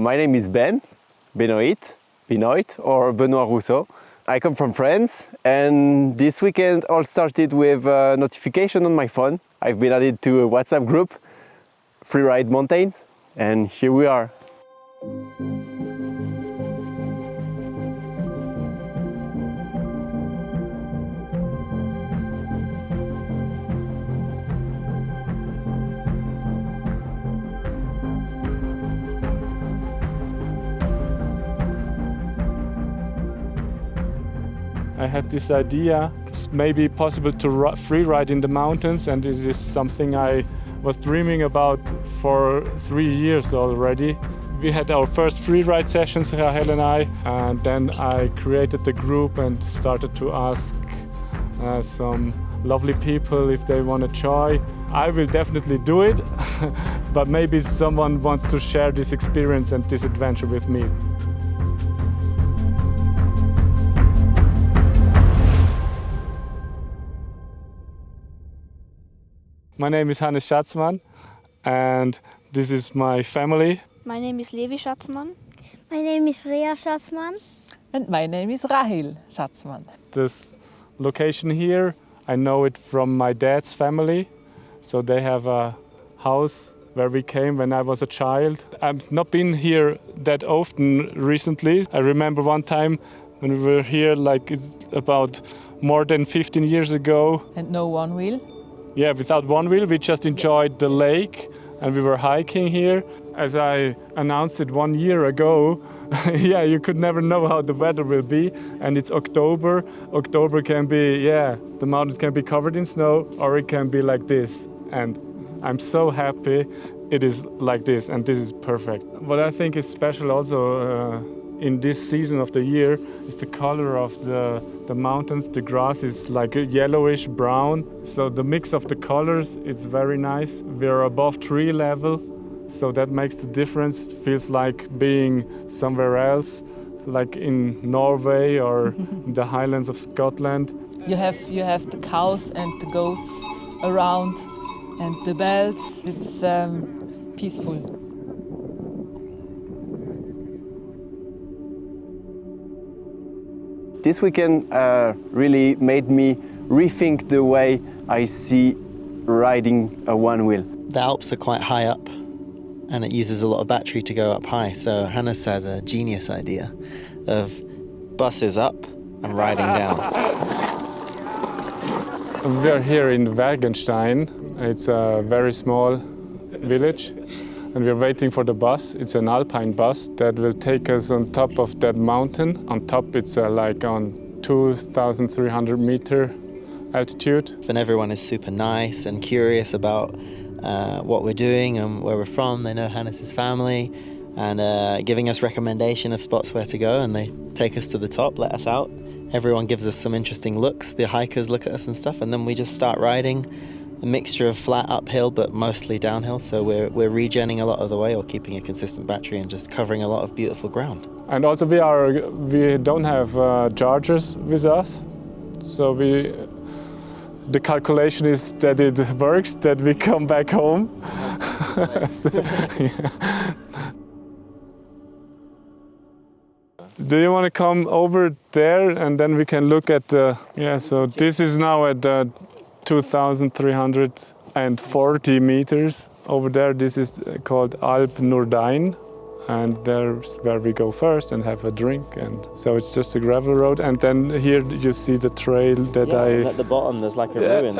My name is Benoit, or Benoit Rousseau. I come from France, and this weekend all started with a notification on my phone. I've been added to a WhatsApp group, Freeride Mountains, and here we are. I had this idea, it's maybe possible to free ride in the mountains, and it is something I was dreaming about for 3 years already. We had our first free ride sessions, Rahel and I, and then I created the group and started to ask some lovely people if they want to join. I will definitely do it, but maybe someone wants to share this experience and this adventure with me. My name is Hannes Schatzmann, and this is my family. My name is Levi Schatzmann. My name is Ria Schatzmann. And my name is Rahel Schatzmann. This location here, I know it from my dad's family. So they have a house where we came when I was a child. I've not been here that often recently. I remember one time when we were here, like about more than 15 years ago. And no one wheel? Yeah, without one wheel, we just enjoyed the lake and we were hiking here. As I announced it 1 year ago, yeah, you could never know how the weather will be. And it's October. October can be, the mountains can be covered in snow, or it can be like this. And I'm so happy it is like this, and this is perfect. What I think is special also in this season of the year is the color of the mountains. The grass is like a yellowish brown, so the mix of the colors is very nice. We're above tree level, so that makes the difference. It feels like being somewhere else, like in Norway or in the highlands of Scotland. You have the cows and the goats around and the bells. It's peaceful. This weekend really made me rethink the way I see riding a one wheel. The Alps are quite high up and it uses a lot of battery to go up high, so Hannes had a genius idea of buses up and riding down. We are here in Wagenstein. It's a very small village. And we're waiting for the bus. It's an alpine bus that will take us on top of that mountain. On top, it's like on 2,300 meter altitude. And everyone is super nice and curious about what we're doing and where we're from. They know Hannes' family and giving us recommendation of spots where to go, and they take us to the top, let us out. Everyone gives us some interesting looks. The hikers look at us and stuff, and then we just start riding. A mixture of flat uphill but mostly downhill, so we're regenning a lot of the way or keeping a consistent battery and just covering a lot of beautiful ground. And also we don't have chargers with us, so the calculation is that it works, that we come back home. Do you want to come over there and then we can look at the... Yeah, so this is now at the 2,340 meters. Over there, this is called Alp Nordijn, and there's where we go first and have a drink. And so it's just a gravel road, and then here you see the trail that at the bottom there's like a ruin.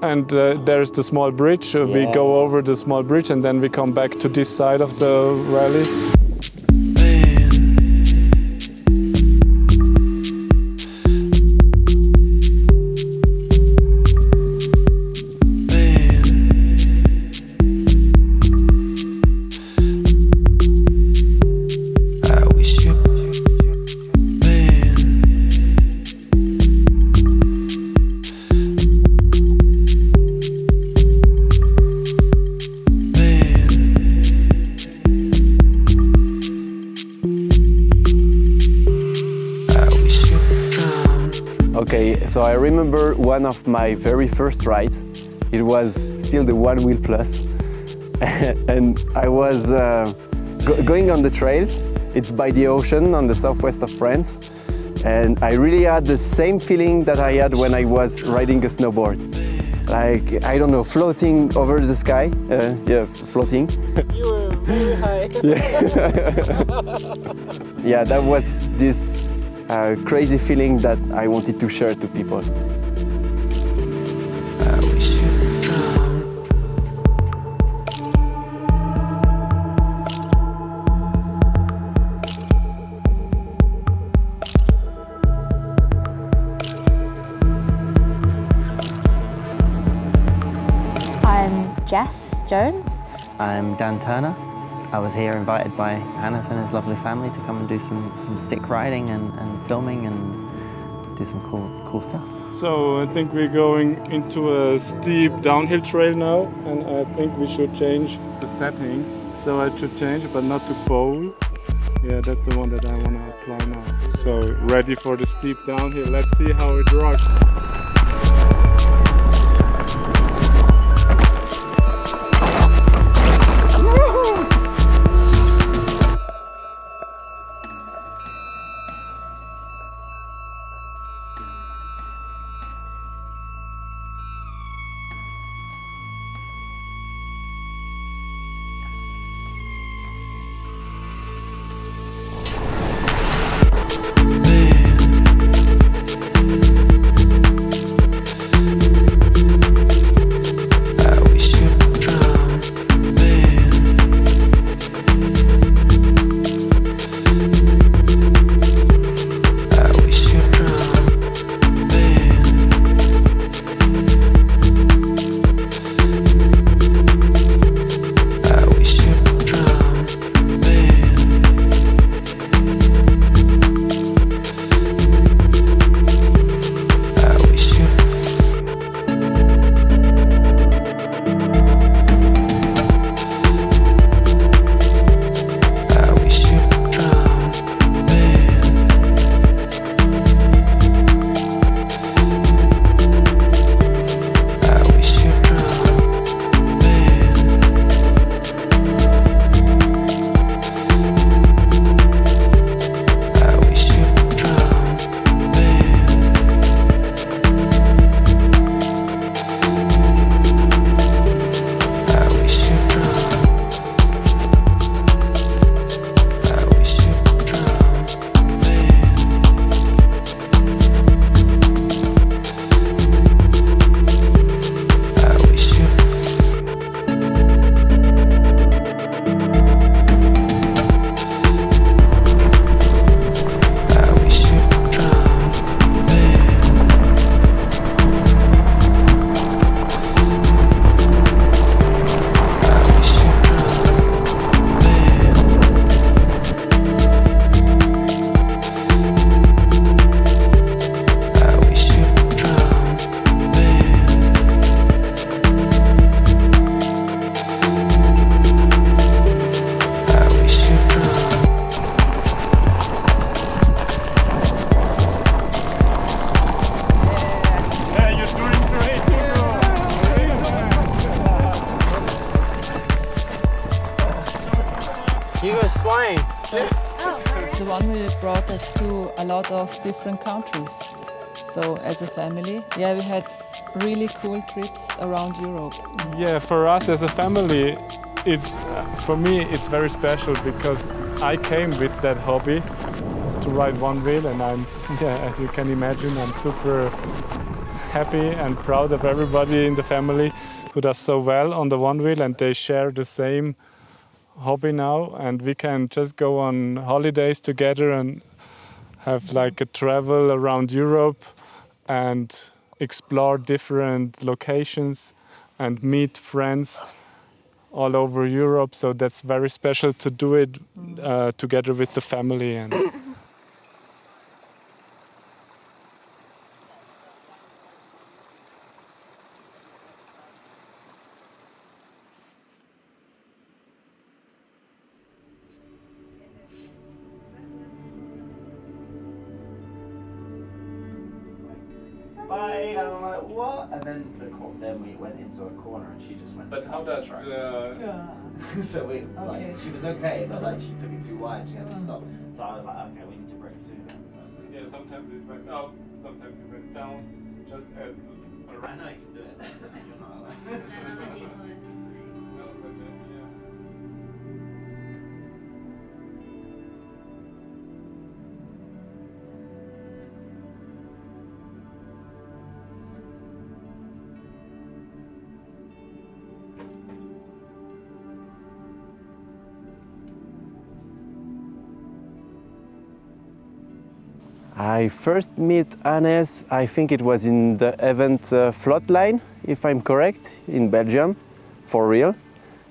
And there's the small bridge. We go over the small bridge, and then we come back to this side of the valley. Okay, so I remember one of my very first rides. It was still the one wheel plus. And I was going on the trails. It's by the ocean on the southwest of France. And I really had the same feeling that I had when I was riding a snowboard. Like, I don't know, floating over the sky. Floating. You were very high. Yeah, that was this crazy feeling that I wanted to share to people. I'm Jess Jones. I'm Dan Turner. I was here invited by Hannes and his lovely family to come and do some sick riding and filming and do some cool stuff. So I think we're going into a steep downhill trail now, and I think we should change the settings. So I should change, but not to bowl. Yeah, that's the one that I want to apply now. So ready for the steep downhill. Let's see how it rocks. Hugo's flying. The one wheel brought us to a lot of different countries. So as a family, yeah, we had really cool trips around Europe. Yeah, for us as a family, for me it's very special because I came with that hobby to ride one wheel, and as you can imagine, I'm super happy and proud of everybody in the family who does so well on the one wheel, and they share the same hobby now, and we can just go on holidays together and have like a travel around Europe and explore different locations and meet friends all over Europe. So that's very special to do it together with the family. And Bye. And I'm like, what? And then we went into a corner and she just went. but how does the So she was okay, but like she took it too wide. She had to stop. So I was like, okay, we need to brake soon. So. Yeah, sometimes it went up, sometimes it went down. Just at I know you can do it. You're not allowed. No, but yeah. I first met Hannes, I think it was in the event Floatline, if I'm correct, in Belgium, for real.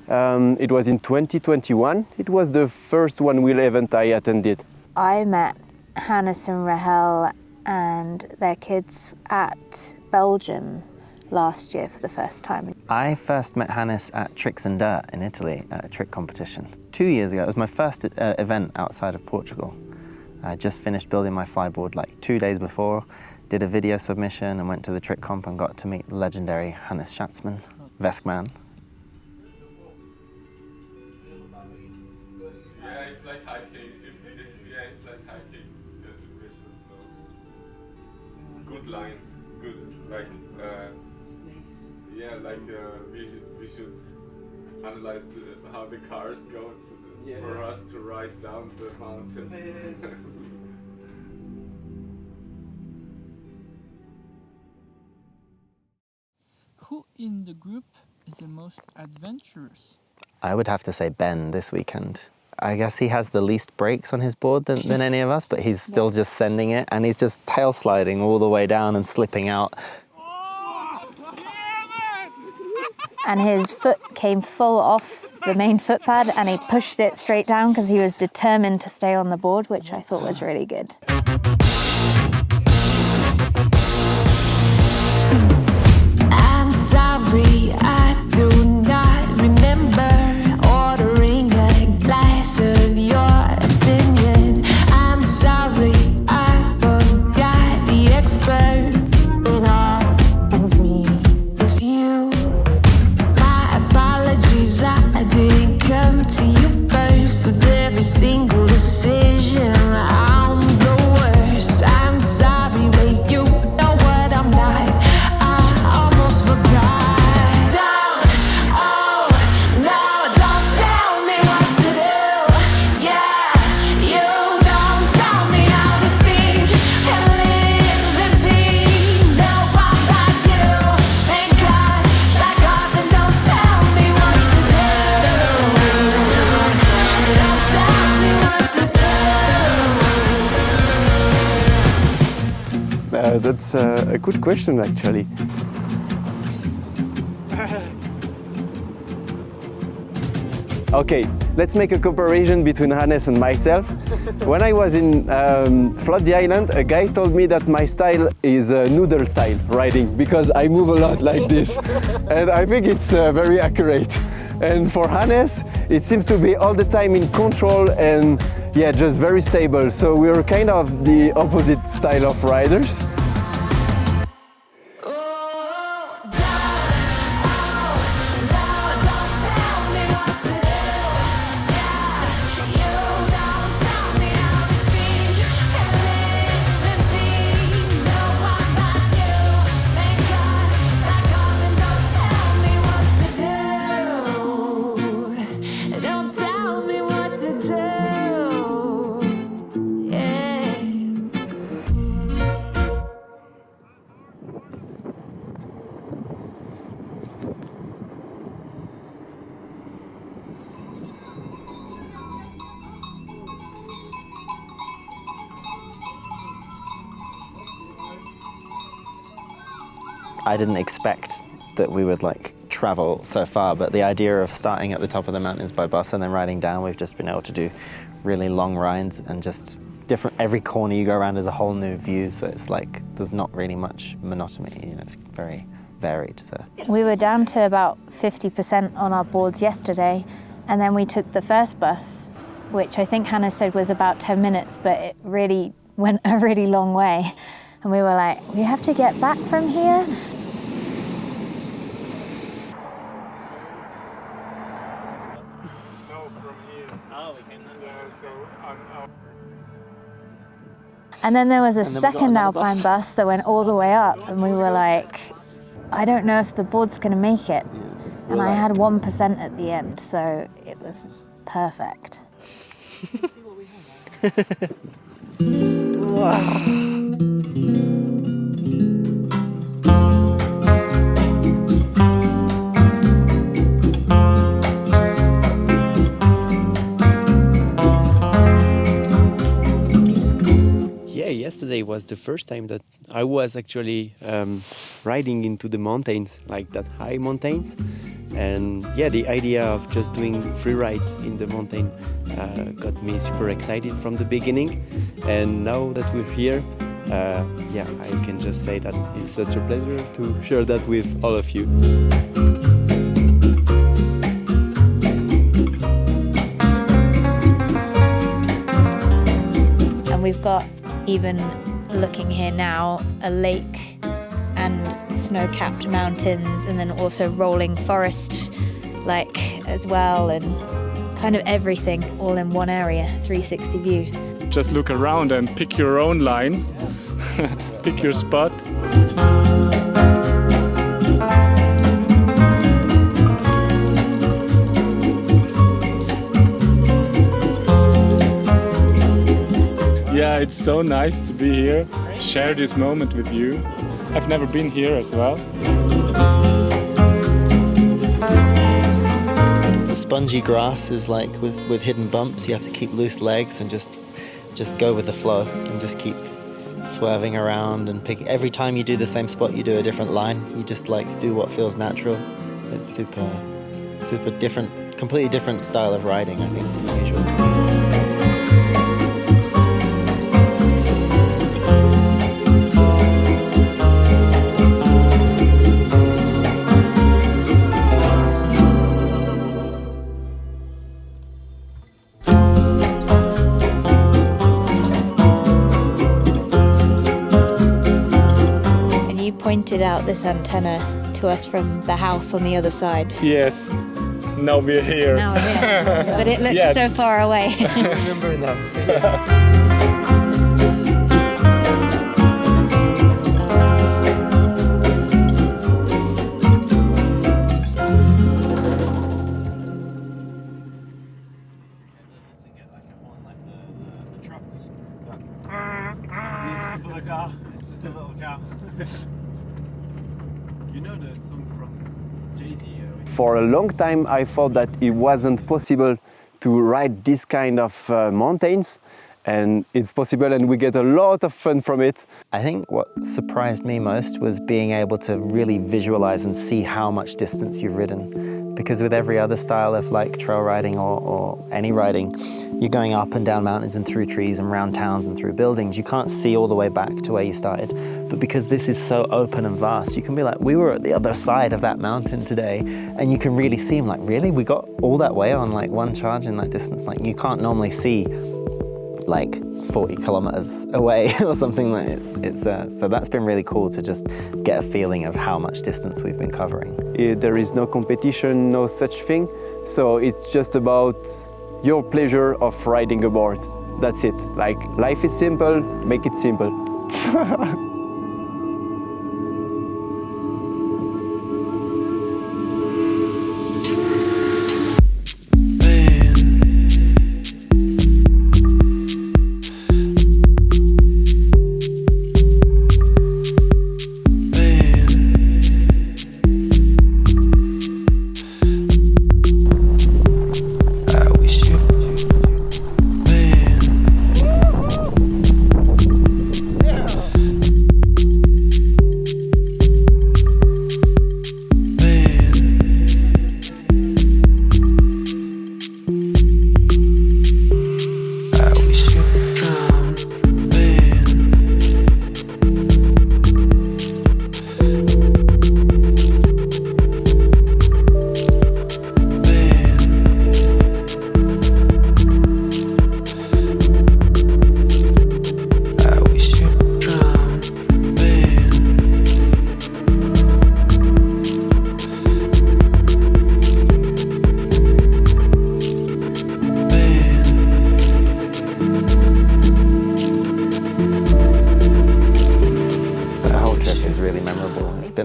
It was in 2021. It was the first one-wheel event I attended. I met Hannes and Rahel and their kids at Belgium last year for the first time. I first met Hannes at Tricks and Dirt in Italy at a trick competition. 2 years ago, it was my first event outside of Portugal. I just finished building my flyboard like 2 days before, did a video submission and went to the trick comp and got to meet the legendary Hannes Schatzman, Veskman. Yeah, it's like hiking. It's like hiking. You have to bridge the snow. Good lines, good. Like, we should analyze how the cars go for us to ride down the mountain. Who in the group is the most adventurous? I would have to say Ben this weekend. I guess he has the least brakes on his board than any of us, but he's still just sending it and he's just tail sliding all the way down and slipping out. And his foot came full off the main footpad and he pushed it straight down because he was determined to stay on the board, which I thought was really good. I'm sorry, I do not remember ordering a glass of your opinion. I'm sorry, I forgot the expert in all things me. It's you. My apologies, I didn't come to you first with every single decision. I'm the worst. I'm sorry, wait, you know what I'm not. I almost forgot. Don't, oh, no, don't tell me what to do. Yeah, you don't tell me how to think and live and be. No, I'm not you. Thank God, back off and don't tell me what to do. Don't tell me what to do. That's a good question, actually. Okay, let's make a comparison between Hannes and myself. When I was in Flood the Island, a guy told me that my style is noodle style riding because I move a lot like this. And I think it's very accurate. And for Hannes, it seems to be all the time in control and yeah, just very stable. So we're kind of the opposite style of riders. Don't tell me what to do. Yeah. I didn't expect that we would like travel so far, but the idea of starting at the top of the mountains by bus and then riding down, we've just been able to do really long rides and just different, every corner you go around is a whole new view, so it's like there's not really much monotony, you know, it's very varied. So We were down to about 50% on our boards yesterday, and then we took the first bus, which I think Hannah said was about 10 minutes, but it really went a really long way. And we were like, we have to get back from here. And then there was a then we got second another alpine bus. bus that went all the way up, and we were like, I don't know if the board's going to make it. And I had 1% at the end, so it was perfect. Yesterday was the first time that I was actually riding into the mountains, like that high mountains. And yeah, the idea of just doing free rides in the mountain got me super excited from the beginning. And now that we're here, yeah, I can just say that it's such a pleasure to share that with all of you. And we've got, even looking here now, a lake and snow-capped mountains, and then also rolling forest like as well, and kind of everything all in one area, 360 view. Just look around and pick your own line, pick your spot. Yeah, it's so nice to be here, share this moment with you. I've never been here as well. The spongy grass is like with hidden bumps. You have to keep loose legs and just go with the flow and just keep swerving around and pick. Every time you do the same spot, you do a different line. You just like do what feels natural. It's super different, completely different style of riding, I think, to usual. Pointed out this antenna to us from the house on the other side. Yes, now we're here. Now we're here. But it looks so far away. Remember now. You know the song from Jay-Z? For a long time I thought that it wasn't possible to ride this kind of mountains, and it's possible, and we get a lot of fun from it. I think what surprised me most was being able to really visualize and see how much distance you've ridden. Because with every other style of like trail riding or any riding, you're going up and down mountains and through trees and around towns and through buildings. You can't see all the way back to where you started. But because this is so open and vast, you can be like, we were at the other side of that mountain today, and you can really see them like, really? We got all that way on like one charge in that distance? Like you can't normally see like 40 kilometers away or something like it's so that's been really cool to just get a feeling of how much distance we've been covering. There is no competition, no such thing, so it's just about your pleasure of riding a board. That's it. Like, life is simple, make it simple.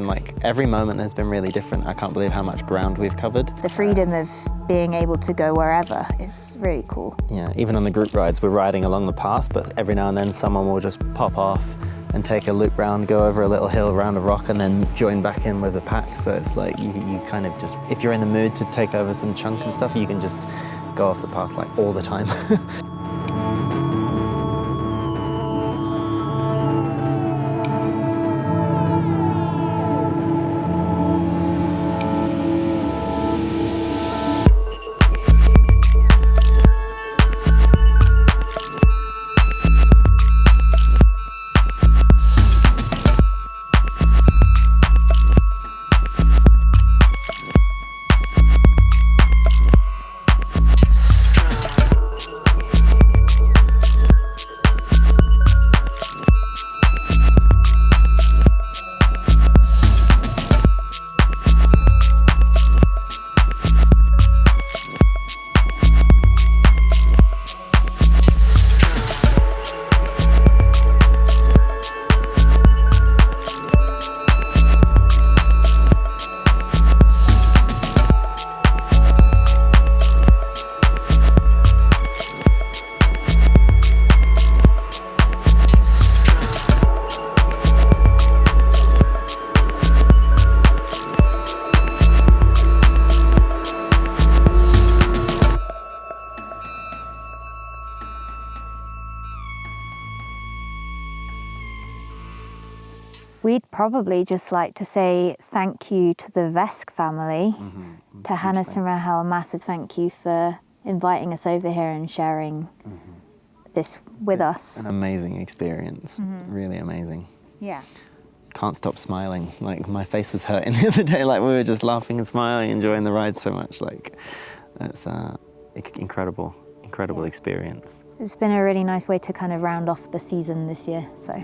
and like every moment has been really different. I can't believe how much ground we've covered. The freedom of being able to go wherever is really cool. Yeah, even on the group rides, we're riding along the path, but every now and then someone will just pop off and take a loop round, go over a little hill, round a rock, and then join back in with the pack. So it's like you kind of just, if you're in the mood to take over some chunk and stuff, you can just go off the path like all the time. We'd probably just like to say thank you to the Vesk family, to Hannes and Rahel, a massive thank you for inviting us over here and sharing this with us. An amazing experience, really amazing. Yeah. Can't stop smiling. Like my face was hurting the other day, like we were just laughing and smiling, enjoying the ride so much. Like it's incredible experience. It's been a really nice way to kind of round off the season this year, so.